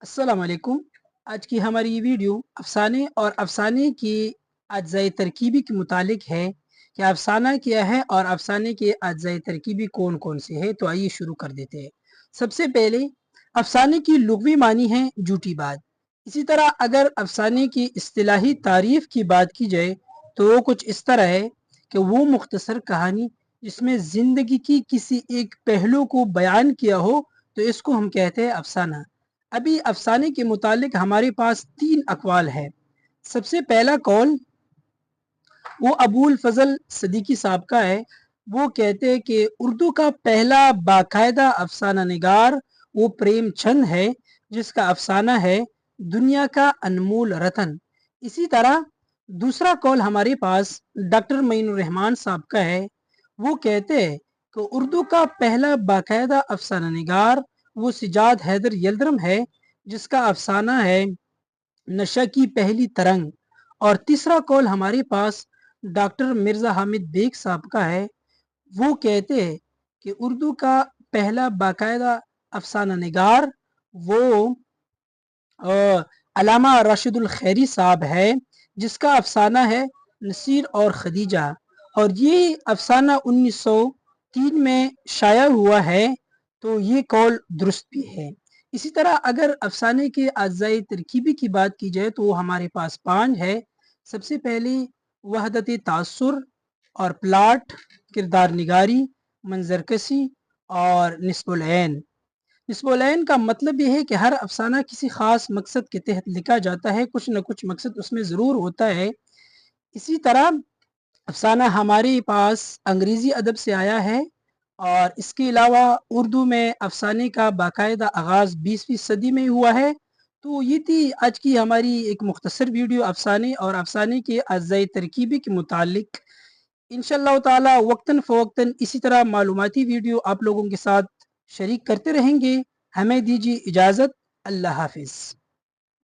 अस्सलाम वालेकुम। आज की हमारी ये वीडियो अफ़साने और अफ़साने की अज्ज़ाए तरकीबी के मुतालिक है कि अफ़साना क्या है और अफ़साने के अज्ज़ाए तरकीबी कौन-कौन से हैं। तो आइए शुरू कर देते हैं। सबसे पहले अफ़साने की लुग़वी मानी है झूठी बात। इसी तरह अगर अफ़साने की इस्तिलाही तारीफ़ की बात की जाए तो वो कुछ इस तरह है कि वो मुख्तसर कहानी जिसमें ज़िंदगी की किसी एक पहलू को बयान किया हो तो इसको हम कहते हैं अफ़साना। अभी अफ़साने के मुतालिक हमारे पास 3 अक़वाल है। सबसे पहला कौल वो अबुल फ़ज़ल सिद्दीकी साहब का है। वो कहते हैं कि उर्दू का पहला बाकायदा अफ़साना निगार वो प्रेमचंद है, जिसका अफ़साना है दुनिया का अनमोल रतन। इसी तरह दूसरा कौल हमारे पास डॉक्टर मईनुर रहमान साहब का है। वो कहते हैं कि उर्दू का पहला बाकायदा अफ़साना निगार वो सिजाद हैदर यल्दरम है, जिसका अफ़साना है नशा की पहली तरंग। और तीसरा कौल हमारे पास डॉक्टर मिर्ज़ा हामिद बेग साहब का है। वो कहते हैं कि उर्दू का पहला बाकायदा अफ़साना निगार वो अलामा राशिदुल खैरी साहब है, जिसका अफ़साना है नसीर और खदीजा। और ये अफ़साना 1903 में शाया हुआ है, तो ये कौल दुरुस्त भी है। इसी तरह अगर अफ़साने के अज्ज़ाए तरकीबी की बात की जाए तो वो हमारे पास 5 है। सबसे पहले वहदत तासुर और प्लाट, किरदार निगारी, मंज़रकशी और निस्बुल ऐन। निस्बुलैन का मतलब ये है कि हर अफ़साना किसी ख़ास मकसद के तहत लिखा जाता है, कुछ न कुछ मकसद उसमें ज़रूर होता है। इसी तरह अफ़साना हमारे पास अंग्रेज़ी अदब से आया है और इसके अलावा उर्दू में अफ़साने का बाकायदा आगाज़ 20वीं सदी में हुआ है। तो ये थी आज की हमारी एक मुख्तसर वीडियो अफ़साने और अफ़साने के अज्ज़ाए तरकीबी के मुतालिक। इंशाअल्लाह ताला वक्तन फ़वक्तन इसी तरह मालूमाती वीडियो आप लोगों के साथ शरीक करते रहेंगे। हमें दीजिए इजाज़त। अल्लाह हाफ़िज़।